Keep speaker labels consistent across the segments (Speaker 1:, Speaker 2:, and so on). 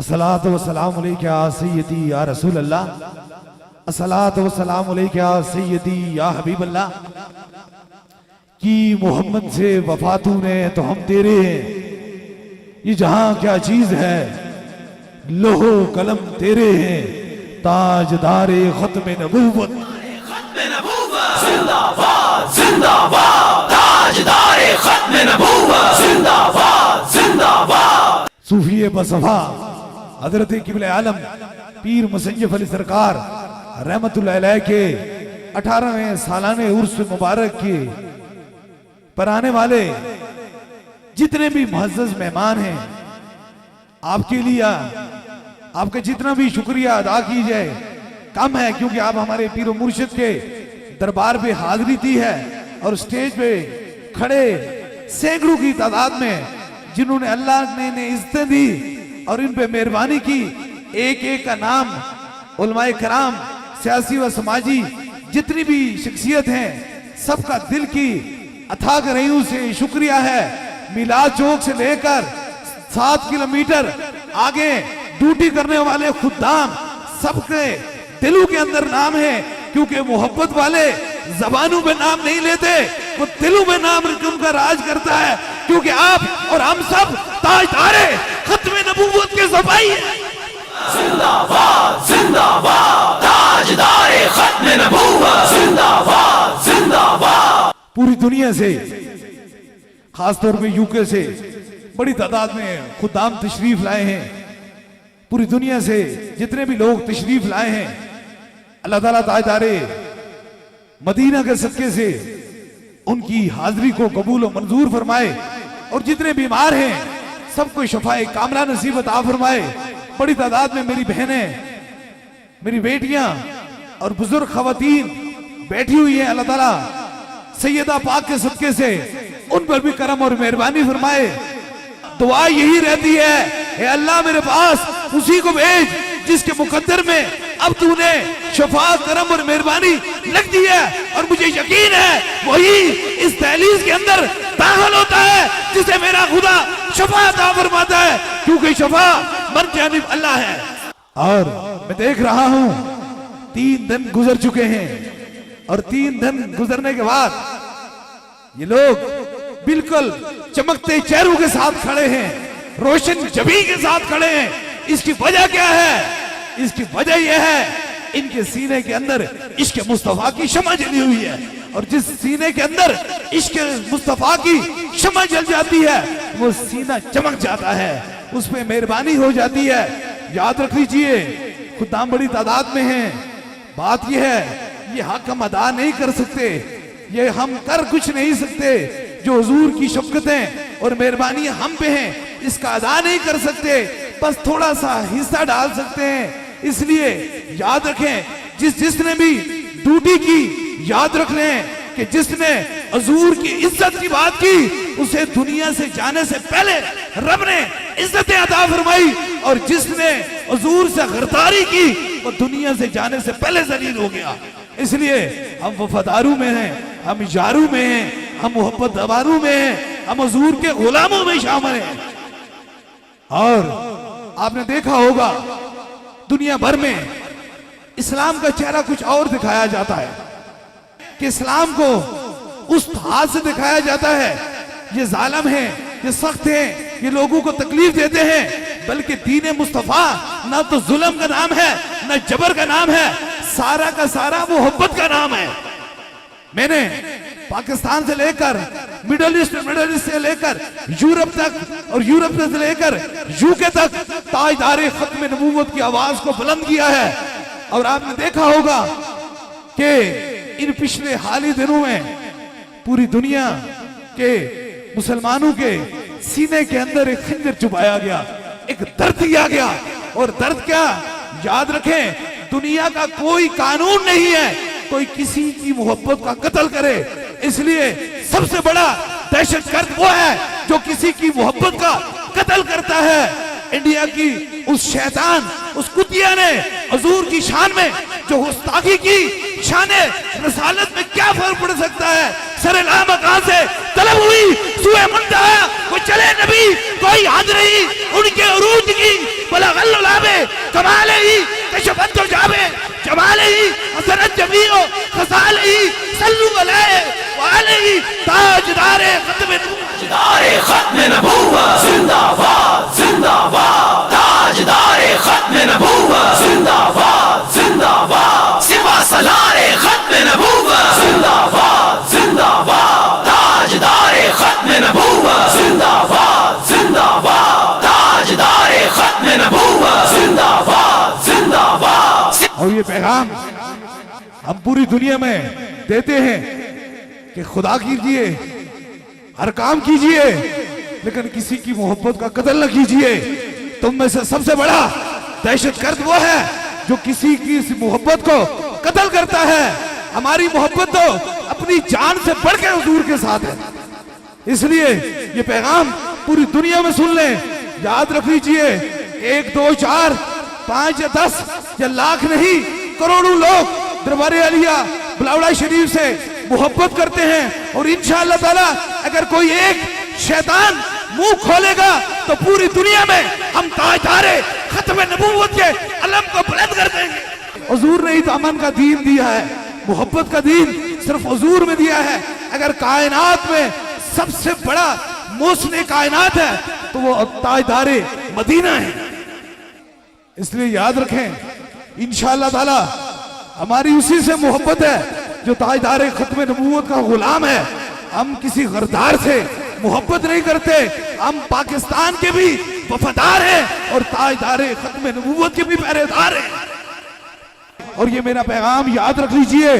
Speaker 1: अस्सलातु वस्सलामु अलैका या सय्यदी या रसूल अल्लाह, अस्सलातु वस्सलामु अलैका या सय्यदी या हबीब अल्लाह। कि मोहम्मद से वफा तूने तो हम तेरे हैं, ये जहां क्या चीज है लोहो कलम तेरे हैं, ताजदारे खत्म नबूवत
Speaker 2: जिंदाबाद जिंदाबाद, ताजदारे खत्म नबूवत जिंदाबाद जिंदाबाद।
Speaker 1: सूफी बसफा हजरत किबले आलम पीर मुसन्निफ अली सरकार रहमतुल्लाह अलैह के 18वें सालाने उर्स मुबारक के पर आने वाले जितने भी मुअज़्ज़ज़ मेहमान हैं, आपके लिए आपका जितना भी शुक्रिया अदा की जाए कम है, क्योंकि आप हमारे पीर व मुर्शिद के दरबार पे हाजिरी दी है और स्टेज पे खड़े सैकड़ों की तादाद में जिन्होंने अल्लाह ने इज्जत दी और इन पे मेहरबानी की, एक एक का नाम उलमाए कराम सियासी व समाजी जितनी भी शख्सियत हैं सबका दिल की अथाक रहीम से शुक्रिया है। मिलाद चौक से लेकर 7 किलोमीटर आगे ड्यूटी करने वाले खुद्दाम सबके दिलों के अंदर नाम है, क्योंकि मोहब्बत वाले जबानों में नाम नहीं लेते, वो दिलों में नाम उनका राज करता है, क्योंकि आप और हम सब ताजदारे खत्म नबूवत के सफाई है।
Speaker 2: जिंदाबाद जिंदाबाद, ताजदारे खत्म नबूवत जिंदाबाद जिंदाबाद।
Speaker 1: पूरी दुनिया से खासतौर पे यूके से बड़ी तादाद में खुदाम तशरीफ लाए हैं। पूरी दुनिया से जितने भी लोग तशरीफ लाए हैं, अल्लाह ताला ताजदारे मदीना के सदके से उनकी हाजिरी को कबूल और मंजूर फरमाए, और जितने बीमार हैं सबको शफाए कामला नसीब अता फरमाए। बड़ी तादाद में मेरी बहनें, मेरी बेटियां और बुजुर्ग खवातीन बैठी हुई हैं। अल्लाह ताला सैयदा पाक के सदके से उन पर भी करम और मेहरबानी फरमाए। दुआ यही रहती है, हे अल्लाह मेरे पास उसी को भेज जिसके मुकद्दर में अब तूने शफा करम और मेहरबानी लग दी है, और मुझे यकीन है वही इस दहलीज के अंदर दाखिल होता है जिसे मेरा खुदा शफा अता फरमाता है, क्योंकि शफा मन जानिब अल्लाह है। और मैं देख रहा हूं 3 दिन गुजर चुके हैं, और 3 दिन गुजरने के बाद ये लोग बिल्कुल चमकते चेहरों के साथ खड़े हैं, रोशन जबी के साथ खड़े हैं। इसकी वजह क्या है? इसकी वजह यह है इनके सीने के अंदर इश्क मुस्तफा की शमा जली हुई है, और जिस सीने के अंदर इश्क मुस्तफा की शमा जल जाती है वो सीना चमक जाता है, उस पे मेहरबानी हो जाती है। याद रख लीजिए खुदाम बड़ी तादाद में हैं। बात यह है ये हक हम अदा नहीं कर सकते, ये हम कर कुछ नहीं सकते। जो हुजूर की शफ़क़तें और मेहरबानी हम पे हैं इसका अदा नहीं कर सकते, बस थोड़ा सा हिस्सा डाल सकते हैं। इसलिए याद रखें, जिसने भी ड्यूटी की याद रख लें कि जिसने हुजूर की इज्जत की बात की उसे दुनिया से जाने से पहले रब ने इज्जतें अता फरमाई, और जिसने हुजूर से गरदारी की वो दुनिया से जाने से पहले जलील हो गया। इसलिए हम वफादारों में हैं, हम यारों में हैं, हम मोहब्बत दवारों में हैं, हम हुजूर के गुलामों में शामिल हैं। और आपने देखा होगा दुनिया भर में इस्लाम का चेहरा कुछ और दिखाया जाता है, कि इस्लाम को उस हाथ से दिखाया जाता है ये जालिम है, ये सख्त है, ये लोगों को तकलीफ देते हैं, बल्कि दीन मुस्तफा ना तो जुल्म का नाम है ना जबर का नाम है, सारा का सारा मोहब्बत का नाम है। मैंने पाकिस्तान से लेकर मिडल ईस्ट से लेकर यूरोप तक और यूरोप से लेकर यूके तक ताजदारे खत्म नबूवत की आवाज को बुलंद किया है। और आपने देखा होगा कि इन पिछले हाल ही दिनों में पूरी दुनिया के मुसलमानों के सीने के अंदर एक खंजर चुभाया गया, एक दर्द दिया गया। और दर्द क्या? याद रखें, दुनिया का कोई कानून नहीं है कोई किसी की मोहब्बत का कत्ल करे। इसलिए सबसे बड़ा दहशतगर्द वो है जो किसी की मोहब्बत का कत्ल करता है। इंडिया की उस शैतान, उस कुतिया ने हुजूर की शान में जो गुस्ताखी की, शाने रसालत में क्या फर्क पड़ सकता है? सरे लामका से तलब हुई सुए मुंतहा, कोई चले नबी कोई हद नहीं उनके उरूज की, बला कमाल ही कशबत तो जावे जमाल ही हसरत जमीओ खसाल ही सल्लु अलैहि ताजदारे खत्म
Speaker 2: ताजदारे खत्म नबूवत जिंदाबाद जिंदाबाद ताजदारे खत्म नबूवत जिंदाबाद जिंदाबाद सिपा सलारे खत्म नबूवत जिंदाबाद जिंदाबाद ताजदारे खत्म नबूवत जिंदाबाद जिंदाबाद ताजदारे खत्म नबूवत जिंदाबाद जिंदाबाद।
Speaker 1: और ये पैगाम हम पूरी दुनिया में देते हैं कि खुदा कीजिए, हर काम कीजिए, लेकिन किसी की मोहब्बत का कत्ल न कीजिए। तुम में से सबसे बड़ा दहशतगर्द वो है जो किसी की मोहब्बत को कत्ल करता है। हमारी मोहब्बत तो अपनी जान से बढ़कर हुजूर के साथ है। इसलिए ये पैगाम पूरी दुनिया में सुन लें, याद रख लीजिए। 1 2 4 5 या 10 या लाख नहीं, करोड़ों लोग दरबार आलिया बुलावड़ा शरीफ से मोहब्बत करते हैं। और इंशाअल्लाह ताला अगर कोई एक शैतान मुंह खोलेगा तो पूरी दुनिया में हम ताजदारे खत्म नबूवत के अलम को बुलंद कर देंगे। हुजूर ने ही तो अमन का दीन दिया है, मोहब्बत का दीन सिर्फ हुजूर में दिया है। अगर कायनात में सबसे बड़ा मौसम कायनात है तो वो ताजदारे मदीना है। इसलिए याद रखें, इंशाअल्लाह ताला हमारी उसी से मोहब्बत है जो ताजदारे खत्म नबूवत का गुलाम है। हम किसी गरदार से मोहब्बत नहीं करते, हम पाकिस्तान के भी वफादार हैं और ताजदारे खत्म नबूवत के भी पहरेदार हैं। और ये मेरा पैगाम याद रख लीजिए,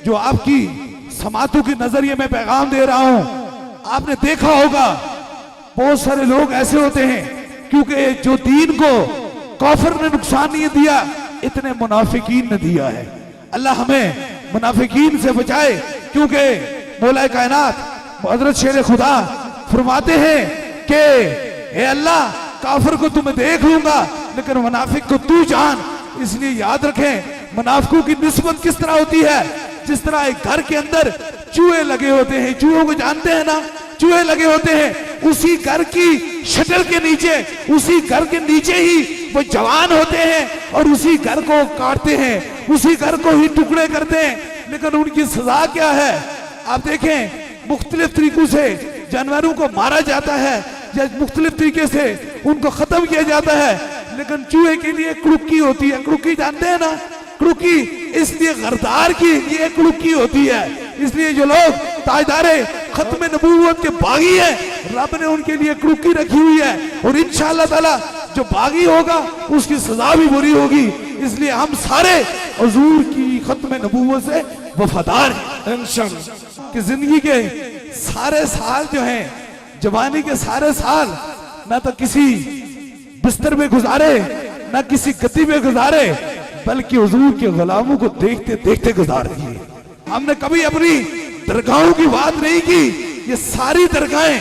Speaker 1: जो आपकी समातों के नजरिए में पैगाम दे रहा हूं। आपने देखा होगा बहुत सारे लोग ऐसे होते हैं, क्योंकि जो दीन को काफिर ने नुकसान नहीं दिया, इतने मुनाफिकीन ने दिया है। अल्लाह हमें मुनाफिकीन से बचाए, क्योंकि मौला कायनात हज़रत शेर खुदा फरमाते हैं कि हे अल्लाह, काफिर को तुम्हें देख लूंगा लेकिन मुनाफिक को तू जान। इसलिए याद रखें, मुनाफिकों की निस्बत किस तरह होती है। जिस तरह एक घर के अंदर चूहे लगे होते हैं, चूहों को जानते हैं ना, चूहे लगे होते हैं, उसी घर की शटर के नीचे, उसी घर के नीचे ही वो जवान होते हैं और उसी घर को काटते हैं, उसी घर को ही टुकड़े करते हैं। लेकिन उनकी सजा क्या है आप देखें, मुख्तलिफ तरीकों से जानवरों को मारा जाता है या मुख्तलिफ तरीके से उनको खत्म किया जाता है। लेकिन चूहे के लिए क्रुकी होती है, क्रुकी जानते हैं ना, क्रुकी, इसलिए गरदार की ये क्रुकी होती है। इसलिए जो लोग ताजदारे खत्म नबूवत के बागी हैं, रब ने उनके लिए क्रुकी रखी हुई है। और इंशाअल्लाह ताला जो बागी होगा उसकी सजा भी बुरी होगी। इसलिए हम सारे हुजूर की खत्म नबूवत से वफादार हैं। कि जिंदगी के सारे साल जो हैं, जवानी के सारे साल, ना तो किसी बिस्तर में गुजारे, ना किसी गद्दी में गुजारे, बल्कि हुजूर के गुलामों को देखते देखते गुजार दिए। हमने कभी अपनी दरगाहों की बात नहीं की। ये सारी दरगाहें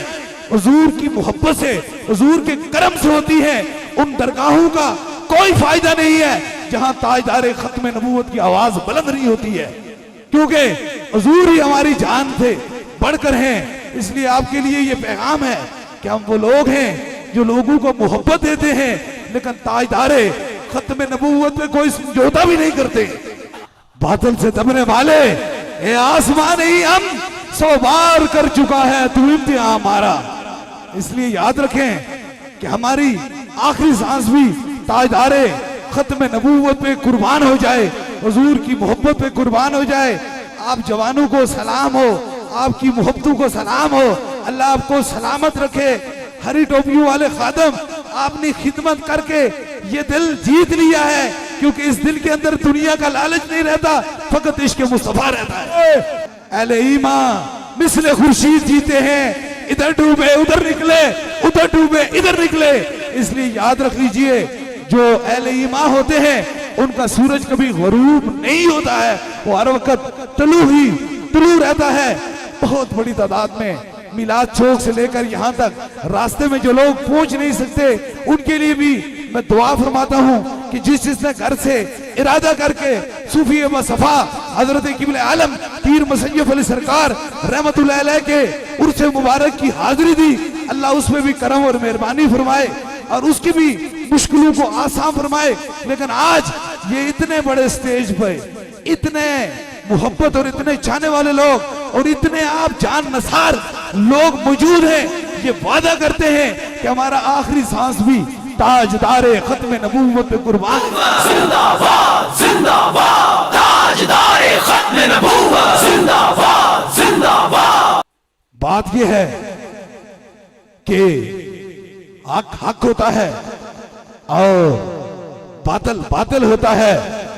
Speaker 1: हुजूर की मोहब्बत से, हुजूर के करम से होती हैं। उन दरगाहों का कोई फायदा नहीं है जहां ताजदारे खत्म नबूवत की आवाज बुलंद नहीं होती है, क्योंकि हुजूर ही हमारी जान से बढ़कर हैं। इसलिए आपके लिए ये पैगाम है कि हम वो लोग हैं जो लोगों को मोहब्बत देते हैं, लेकिन ताजदारे खत्म नबूवत में कोई समझौता भी नहीं करते। बादल से दबने वाले ए आसमान ही हम 100 बार कर चुका है तू इम्तिहान हमारा। इसलिए याद रखें कि हमारी आखिरी सांस भी ताजदारे खत्म नबूवत पे कुर्बान हो जाए, हुजूर की मोहब्बत पे कुर्बान हो जाए। आप जवानों को सलाम हो, आपकी मोहब्बतों को सलाम हो, अल्लाह आपको सलामत रखे। हरी टोपियों वाले खादम, आपने खिदमत करके ये दिल जीत लिया है, क्योंकि इस दिल के अंदर दुनिया का लालच नहीं रहता, फकत इश्क मुस्तफा रहता है। अहले ईमान मिसले खुर्शीद जीते हैं, इधर डूबे उधर निकले, उधर डूबे इधर निकले। इसलिए याद रख लीजिए, जो अहले ईमान होते हैं उनका सूरज कभी गरूब नहीं होता है, वो हर वक्त तुलू रहता है। बहुत बड़ी तादाद में मिलाद चौक से लेकर यहाँ तक रास्ते में जो लोग पहुंच नहीं सकते, उनके लिए भी मैं दुआ फरमाता हूँ कि जिसने घर से इरादा करके सूफी सफा हजरत किबले आलम पीर मुसय्यफ अली सरकार रहमतुल्लाह अलैह के उर्स मुबारक की हाजिरी दी, अल्लाह उसमें भी करम और मेहरबानी फरमाए और उसकी भी मुश्किलों को आसान फरमाए। लेकिन आज ये इतने बड़े स्टेज पे इतने मोहब्बत और इतने चाहने वाले लोग और इतने आप जान नसार लोग मौजूद हैं, ये वादा करते हैं कि हमारा आखिरी सांस भी ताजदारे खत्म नबूवत पे कुर्बान।
Speaker 2: जिंदाबाद जिंदाबाद ताजदारे खत्म नबूवत जिंदाबाद जिंदाबाद।
Speaker 1: बात यह है कि हक हक होता है और बातिल बातिल होता है।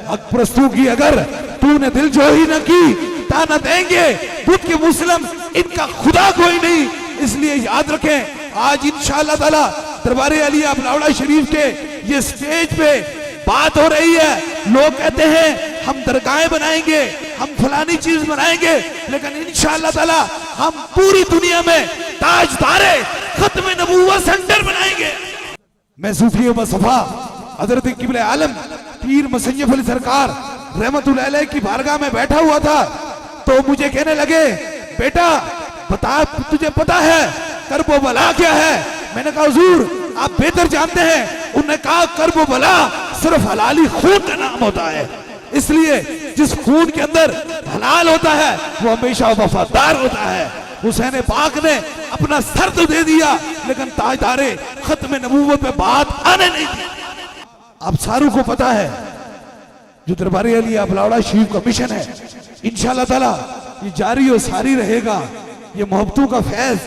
Speaker 1: हक परस्तों की अगर तूने दिल जो ही न की ताना देंगे बुत के मुस्लिम, इनका खुदा कोई नहीं। इसलिए याद रखें, आज इंशाअल्लाह ताला दरबारे अलिया अपनावड़ा शरीफ के ये स्टेज पे बात हो रही है। लोग कहते हैं हम दरगाहें बनाएंगे, हम फलानी चीज बनाएंगे, लेकिन इंशाअल्लाह ताला हम पूरी दुनिया में ताजदारे खत्म नबूवत सेंटर बनाएंगे। मैं सूफी मुस्तफा हजरत किबले आलम पीर मुसय्यफ अली सरकार रहमतुल्लाह अलैह की बारगाह में बैठा हुआ था, तो मुझे कहने लगे, बेटा बता तुझे पता है करबो बला क्या है? मैंने कहा हुजूर आप बेहतर जानते हैं। उन्होंने कहा करबो बला सिर्फ हलाली खून का नाम होता है, इसलिए जिस खून के अंदर हलाल होता है वो हमेशा वफादार होता है। हुसैन पाक ने अपना सर तो दे दिया, लेकिन ताजदारे खत्म नबूवत पे बात आने नहीं दी। आप सारों को पता है जो दरबारी अलिया अपलावड़ा शरीफ का मिशन है, इंशाअल्लाह ताला ये जारी और सारी रहेगा। ये मोहब्बतों का फैज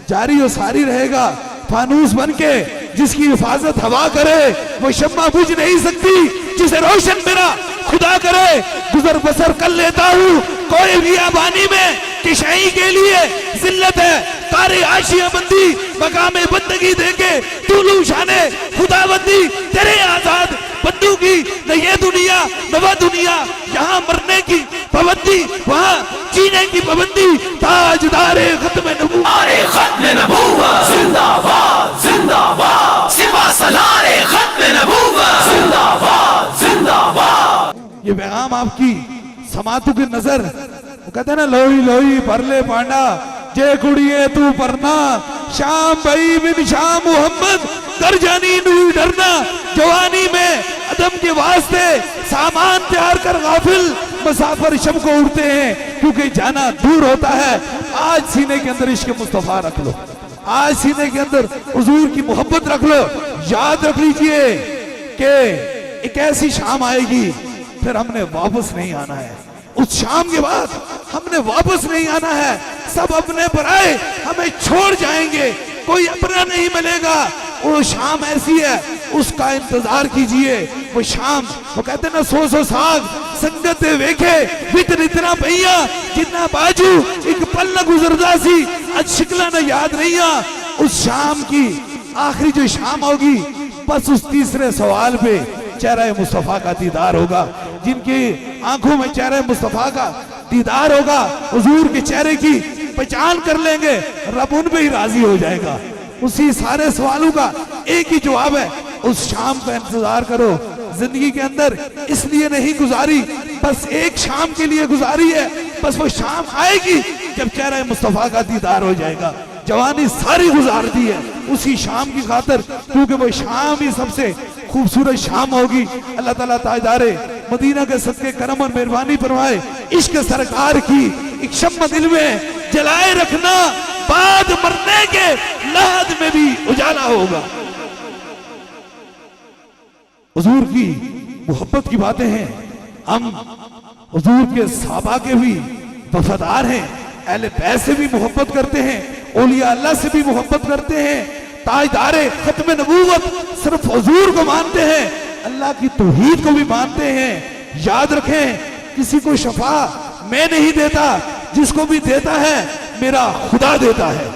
Speaker 1: जारी और सारी रहेगा। फानूस बन के जिसकी हिफाजत हवा करे वो शम्मा बुझ नहीं सकती, जिसे रोशन मेरा खुदा करे। गुजर बसर कर लेता हूँ कोई भी आबानी में, किशाई के लिए जिल्लत है तारे आशिया बंदी, मकामे बंदगी देके तूलू शाने खुदाबंदी। तेरे आजाद बंदू की न ये दुनिया न वह दुनिया, यहाँ मरने की पाबंदी वहाँ जीने की पाबंदी। ताजदारे खत्म
Speaker 2: नबूवत जिंदाबाद जिंदाबाद, सिपा सलारे खत्म नबूवत जिंदाबाद जिंदाबाद।
Speaker 1: ये पैगाम आपकी समातों की नजर, वो कहते हैं ना लोई लोई परले पांडा जे कुड़िए तू परना, शाम भाई बिन शाम मोहम्मद कर जानी नू डरना। जवानी में अदम के वास्ते सामान तैयार कर गाफिल मुसाफिर शब को उड़ते हैं, क्योंकि जाना दूर होता है। आज सीने के अंदर इश्क मुस्तफा रख लो, आज सीने के अंदर हुजूर की मोहब्बत रख लो। याद रख लीजिए कि एक ऐसी शाम आएगी फिर हमने वापस नहीं आना है। उस शाम के बाद हमने वापस नहीं आना है। सब अपने पराए हमें छोड़ जाएंगे, कोई अपना नहीं मिलेगा। वो शाम ऐसी है, उसका इंतजार कीजिए। वो शाम, वो कहते हैं ना सो साग संगत वेखे वितर इतना भैया, जितना बाजू एक पल न गुजरदा सी आज शिकला न याद नहीं आ। उस शाम की आखिरी जो शाम होगी, बस उस तीसरे सवाल पे चेहरा मुस्तफा का दीदार होगा। जिनकी आंखों में चेहरा मुस्तफा का दीदार होगा, हुजूर के चेहरे की पहचान कर लेंगे, रब उन पे ही राजी हो जाएगा। उसी सारे सवालों का एक ही जवाब है, उस शाम का इंतजार करो। जिंदगी के अंदर इसलिए नहीं गुजारी, बस एक शाम के लिए गुजारी है। बस वो शाम आएगी जब चेहरा मुस्तफा का दीदार हो जाएगा। जवानी सारी गुजार दी है उसी शाम की खातिर, क्योंकि वो शाम ही सबसे खूबसूरत शाम होगी। अल्लाह ताला ताजदारे मदीना के सदके करम और मेहरबानी फरमाए। इश्क सरकार की एक शम्मा दिल में जलाए रखना, बाद मरने के लहद में भी उजाला होगा। हुजूर की मोहब्बत की बातें हैं। हम हुजूर के सहाबा के भी वफादार हैं, अहले बैत से भी मोहब्बत करते हैं, औलिया अल्लाह से भी मोहब्बत करते हैं। ताजदारे खत्म नबूवत सिर्फ हुजूर को मानते हैं, अल्लाह की तौहीद को भी मानते हैं। याद रखें, किसी को शफा मैं नहीं देता, जिसको भी देता है मेरा खुदा देता है।